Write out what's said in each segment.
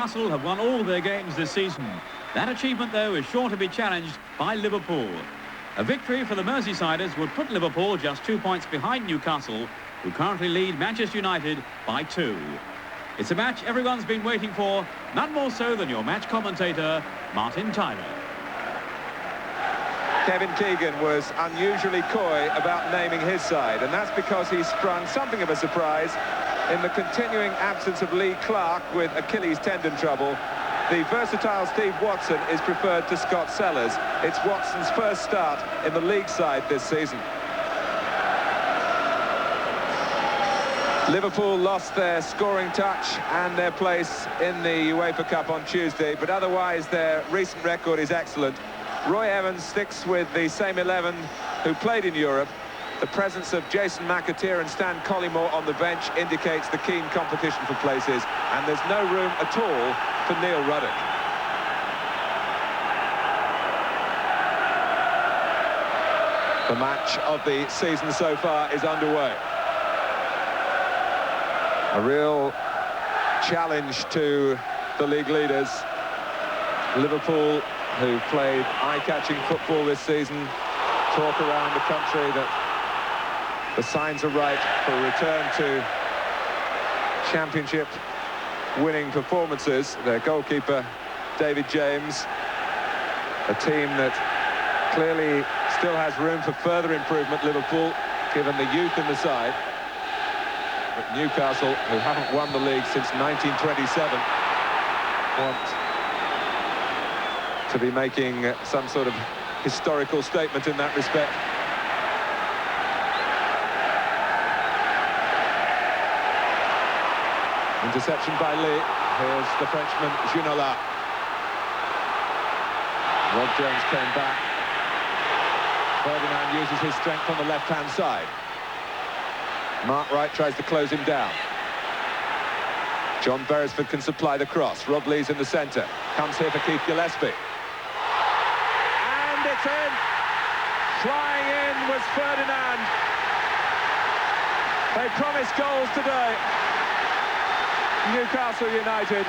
Newcastle have won all of their games this season. That achievement, though, is sure to be challenged by Liverpool. A victory for the Merseysiders would put Liverpool just 2 points behind Newcastle, who currently lead Manchester United by 2. It's a match everyone's been waiting for, none more so than your match commentator, Martin Tyler. Kevin Keegan was unusually coy about naming his side, and that's because he sprung something of a surprise in the continuing absence of Lee Clark with Achilles tendon trouble. The versatile Steve Watson is preferred to Scott Sellers. It's Watson's first start in the league side this season. Liverpool lost their scoring touch and their place in the UEFA Cup on Tuesday, but otherwise their recent record is excellent. Roy Evans sticks with the same 11 who played in Europe. The presence of Jason McAteer and Stan Collymore on the bench indicates the keen competition for places, and there's no room at all for Neil Ruddock. The match of the season so far is underway. A real challenge to the league leaders. Liverpool, who played eye-catching football this season, talk around the country that the signs are right for a return to championship winning performances. Their goalkeeper, David James, a team that clearly still has room for further improvement, Liverpool, given the youth in the side. But Newcastle, who haven't won the league since 1927, want to be making some sort of historical statement in that respect. Interception by Lee. Here's the Frenchman, Ginola. Rob Jones came back. Ferdinand uses his strength on the left-hand side. Mark Wright tries to close him down. John Beresford can supply the cross. Rob Lee's in the centre. Comes here for Keith Gillespie. And it's in! Flying in was Ferdinand. They promised goals today, Newcastle United,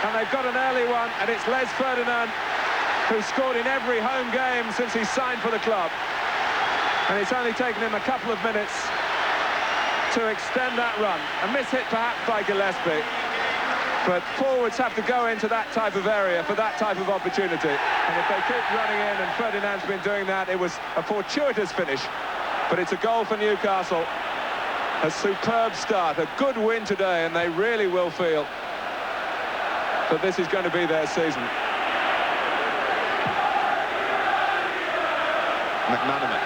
and they've got an early one, and it's Les Ferdinand, who scored in every home game since he signed for the club, and it's only taken him a couple of minutes to extend that run. A miss-hit perhaps by Gillespie, but forwards have to go into that type of area for that type of opportunity, and if they keep running in, and Ferdinand's been doing that, it was a fortuitous finish, but it's a goal for Newcastle. A superb start, a good win today, and they really will feel that this is going to be their season. McManaman.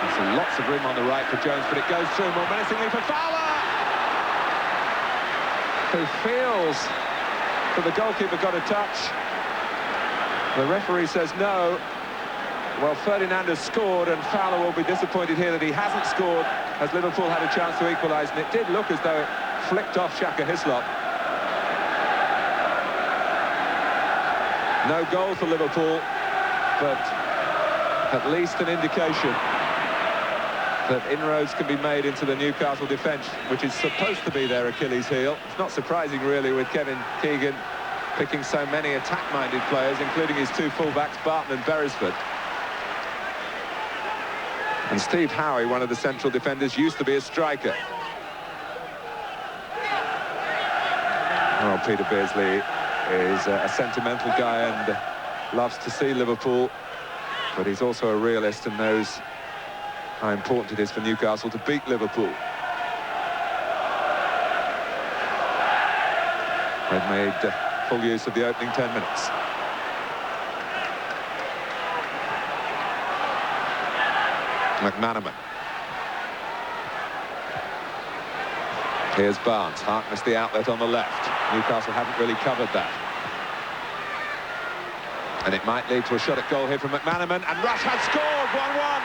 There's lots of room on the right for Jones, but it goes through more menacingly for Fowler, who feels that the goalkeeper got a touch. The referee says no. Well, Ferdinand has scored, and Fowler will be disappointed here that he hasn't scored, as Liverpool had a chance to equalise, and it did look as though it flicked off Shaka Hislop. No goal for Liverpool, but at least an indication that inroads can be made into the Newcastle defence, which is supposed to be their Achilles heel. It's not surprising, really, with Kevin Keegan picking so many attack-minded players, including his two full-backs, Barton and Beresford. And Steve Howie, one of the central defenders, used to be a striker. Well, Peter Beardsley is a sentimental guy and loves to see Liverpool, but he's also a realist and knows how important it is for Newcastle to beat Liverpool. They've made full use of the opening 10 minutes. McManaman. Here's Barnes. Harkness the outlet on the left. Newcastle haven't really covered that. And it might lead to a shot at goal here from McManaman, and Rush has scored 1-1.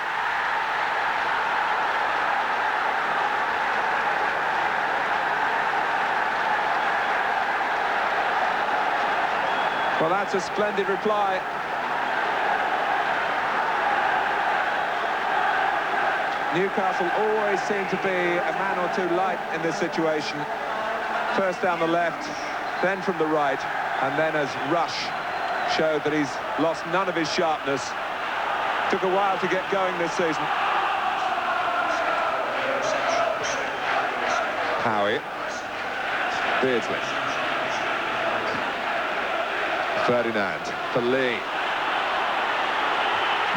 Well, that's a splendid reply. Newcastle always seem to be a man or two light in this situation. First down the left, then from the right, and then as Rush showed that he's lost none of his sharpness. Took a while to get going this season. Howie. Beardsley. Ferdinand for Lee.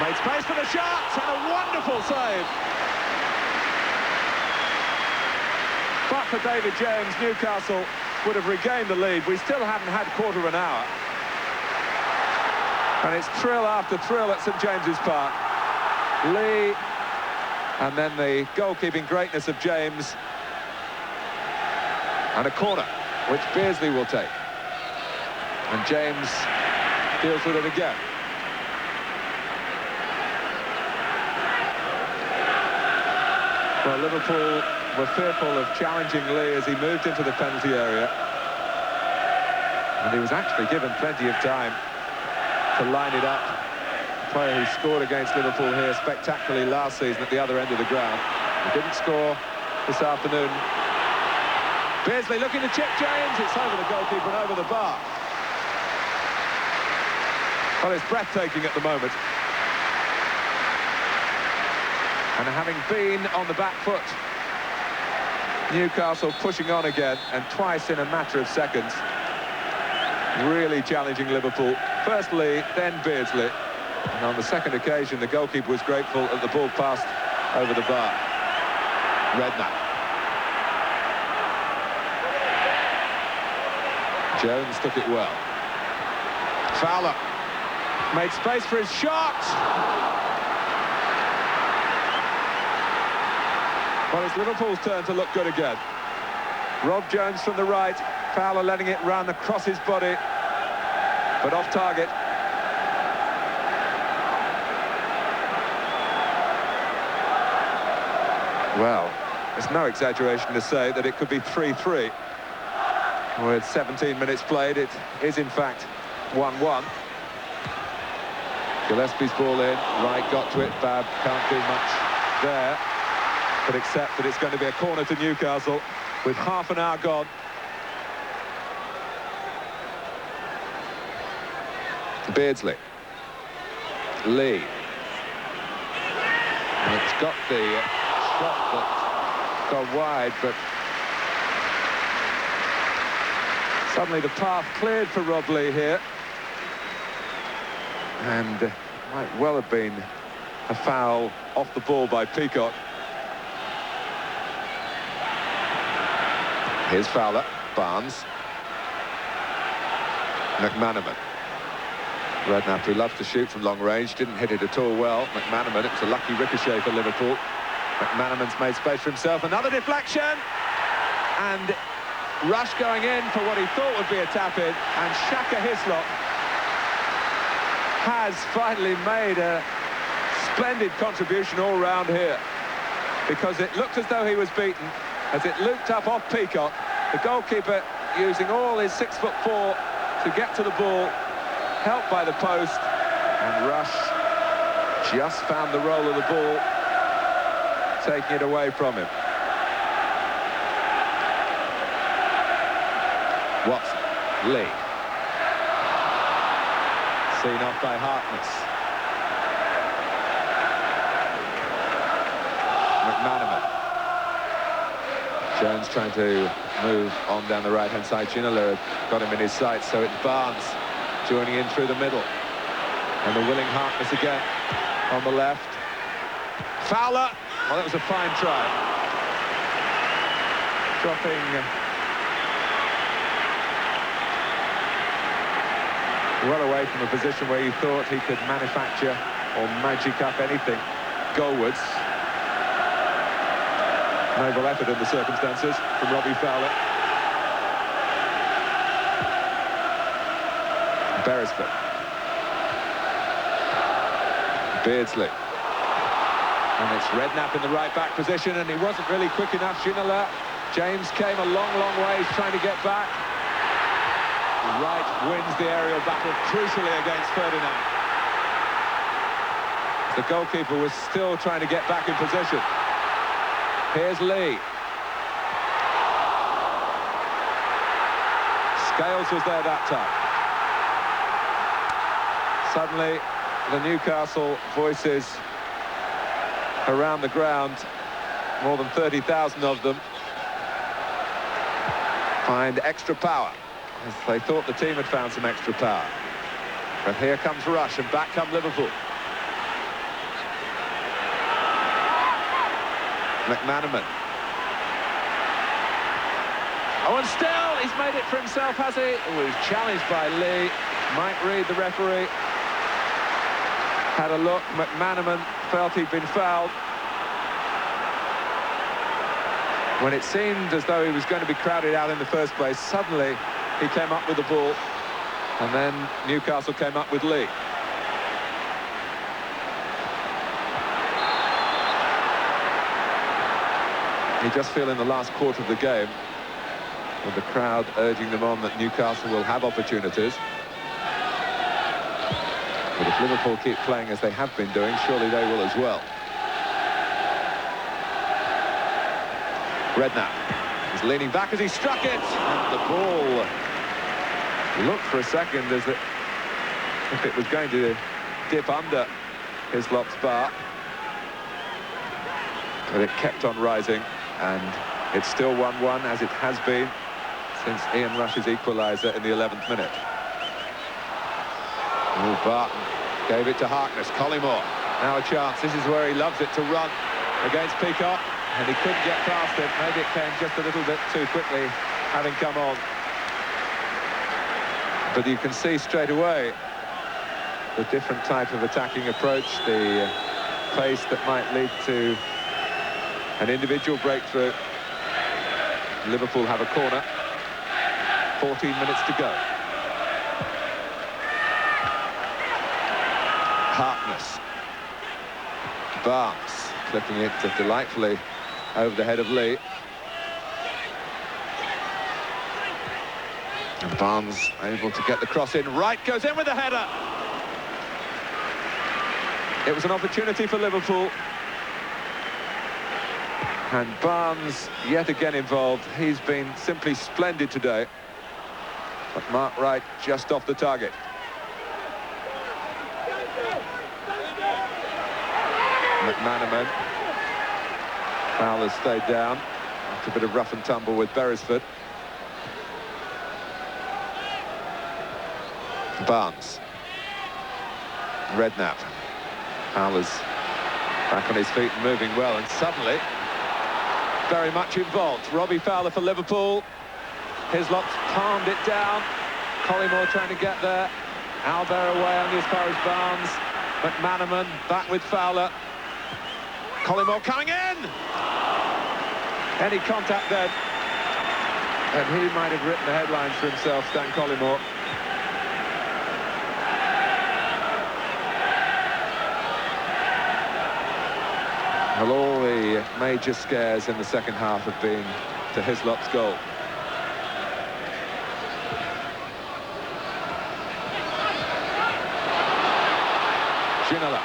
Made space for the shot, and a wonderful save. But for David James, Newcastle would have regained the lead. We still haven't had quarter of an hour. And it's thrill after thrill at St James's Park. Lee, and then the goalkeeping greatness of James. And a corner, which Beardsley will take. And James deals with it again. Well, Liverpool were fearful of challenging Lee as he moved into the penalty area. And he was actually given plenty of time to line it up. A player who scored against Liverpool here spectacularly last season at the other end of the ground. He didn't score this afternoon. Beardsley looking to chip James. It's over the goalkeeper and over the bar. Well, it's breathtaking at the moment. And having been on the back foot, Newcastle pushing on again, and twice in a matter of seconds, really challenging Liverpool. First Lee, then Beardsley. And on the second occasion, the goalkeeper was grateful that the ball passed over the bar. Redknapp. Jones took it well. Fowler made space for his shot. Well, it's Liverpool's turn to look good again. Rob Jones from the right, Fowler letting it run across his body, but off target. Well, it's no exaggeration to say that it could be 3-3. With 17 minutes played, it is in fact 1-1. Gillespie's ball in, Wright got to it, Babb can't do much there, but except that it's going to be a corner to Newcastle with half an hour gone. Beardsley. Lee. And it's got the shot that's gone wide, but suddenly the path cleared for Rob Lee here. And might well have been a foul off the ball by Peacock. Here's Fowler, Barnes. McManaman. Redknapp, who loves to shoot from long range, didn't hit it at all well. McManaman, it's a lucky ricochet for Liverpool. McManaman's made space for himself. Another deflection. And Rush going in for what he thought would be a tap-in. And Shaka Hislop has finally made a splendid contribution all round here, because it looked as though he was beaten as it looped up off Peacock. The goalkeeper using all his 6'4" to get to the ball, helped by the post, and Rush just found the roll of the ball, taking it away from him. Watson, Lee. Seen off by Harkness. McManaman. Jones trying to move on down the right-hand side. Ginola got him in his sights, so it's Barnes joining in through the middle. And the willing Harkness again on the left. Fowler. Well, that was a fine try. Dropping well away from a position where you thought he could manufacture or magic up anything goalwards. Noble effort in the circumstances from Robbie Fowler. Beresford. Beardsley. And it's Redknapp in the right-back position, and he wasn't really quick enough. Ginola. James came a long, long way. He's trying to get back. Wright wins the aerial battle crucially against Ferdinand. The goalkeeper was still trying to get back in position. Here's Lee. Scales was there that time. Suddenly, the Newcastle voices around the ground, more than 30,000 of them, find extra power, as they thought the team had found some extra power. But here comes Rush, and back come Liverpool. McManaman. Oh, and still, he's made it for himself, has he? Oh, he's challenged by Lee. Mike Reid, the referee, had a look. McManaman felt he'd been fouled. When it seemed as though he was going to be crowded out in the first place, suddenly he came up with the ball, and then Newcastle came up with Lee. You just feel in the last quarter of the game, with the crowd urging them on, that Newcastle will have opportunities. But if Liverpool keep playing as they have been doing, surely they will as well. Redknapp is leaning back as he struck it, and the ball looked for a second as if it was going to dip under Hislop's bar, but it kept on rising, and it's still 1-1, as it has been since Ian Rush's equaliser in the 11th minute. Oh, Barton gave it to Harkness. Collymore now a chance. This is where he loves it, to run against Peacock, and he couldn't get past it. Maybe it came just a little bit too quickly, having come on. But you can see straight away the different type of attacking approach, the pace that might lead to an individual breakthrough. Liverpool have a corner. 14 minutes to go. Harkness. Barnes clipping it delightfully over the head of Lee. And Barnes able to get the cross in. Wright goes in with the header. It was an opportunity for Liverpool. And Barnes yet again involved. He's been simply splendid today. But Mark Wright just off the target. McManaman. Fowler's stayed down after a bit of rough and tumble with Beresford. Barnes. Redknapp. Fowler's back on his feet and moving well, and suddenly very much involved. Robbie Fowler for Liverpool. Hislop's palmed it down. Collymore trying to get there. Albert away only as far as Barnes. McManaman back with Fowler. Collymore coming in! Any contact then. And he might have written the headlines for himself, Stan Collymore. Well, all the major scares in the second half have been to Hislop's goal. Ginola.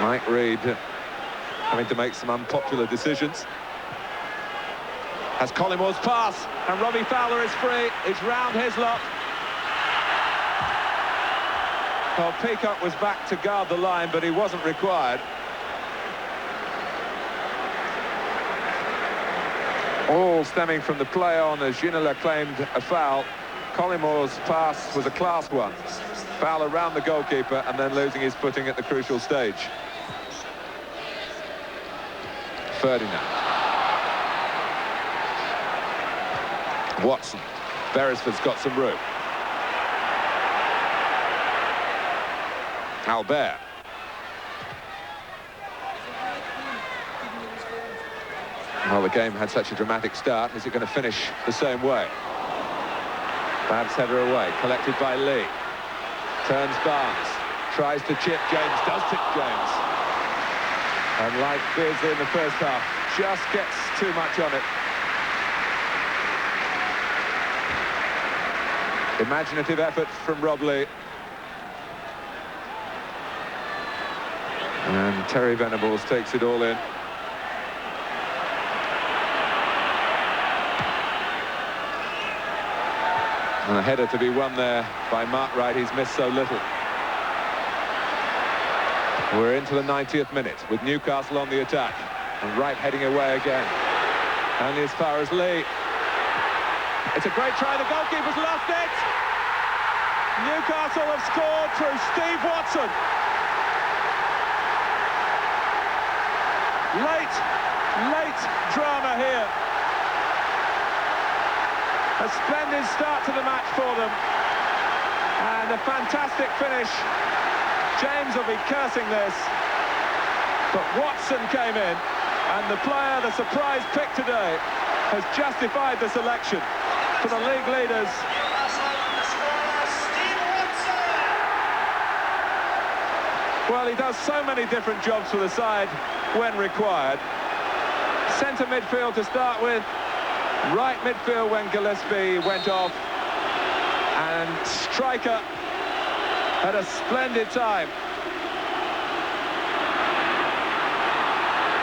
Mike Reid having to make some unpopular decisions. Has Collymore's pass, and Robbie Fowler is free. It's round Hislop. Well, Peacock was back to guard the line, but he wasn't required. All stemming from the play on as Ginola claimed a foul. Collymore's pass was a class one. Fowler round the goalkeeper and then losing his footing at the crucial stage. Ferdinand. Watson. Beresford's got some room. Albert. Well, the game had such a dramatic start. Is it going to finish the same way? Babs header away, collected by Lee. Turns Barnes. Tries to chip James, does tip James. And like Beardsley in the first half, just gets too much on it. Imaginative effort from Rob Lee. And Terry Venables takes it all in. And a header to be won there by Mark Wright. He's missed so little. We're into the 90th minute with Newcastle on the attack. And Wright heading away again. Only as far as Lee. It's a great try. The goalkeeper's lost it. Newcastle have scored through Steve Watson. Late drama here. A splendid start to the match for them. And a fantastic finish. James will be cursing this. But Watson came in, and the player, the surprise pick today, has justified the selection for the league leaders. Well, he does so many different jobs for the side when required. Centre midfield to start with, right midfield when Gillespie went off, and striker had a splendid time.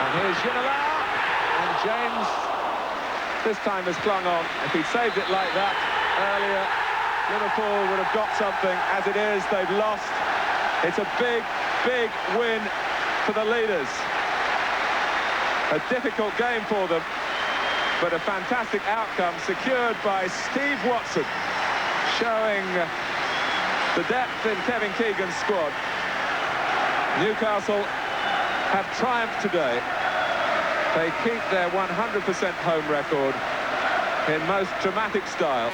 And here's Ginola, and James this time has clung on. If he'd saved it like that earlier, Liverpool would have got something. As it is, they've lost. It's a big win for the leaders. A difficult game for them, but a fantastic outcome secured by Steve Watson, showing the depth in Kevin Keegan's squad. Newcastle have triumphed today. They keep their 100% home record in most dramatic style.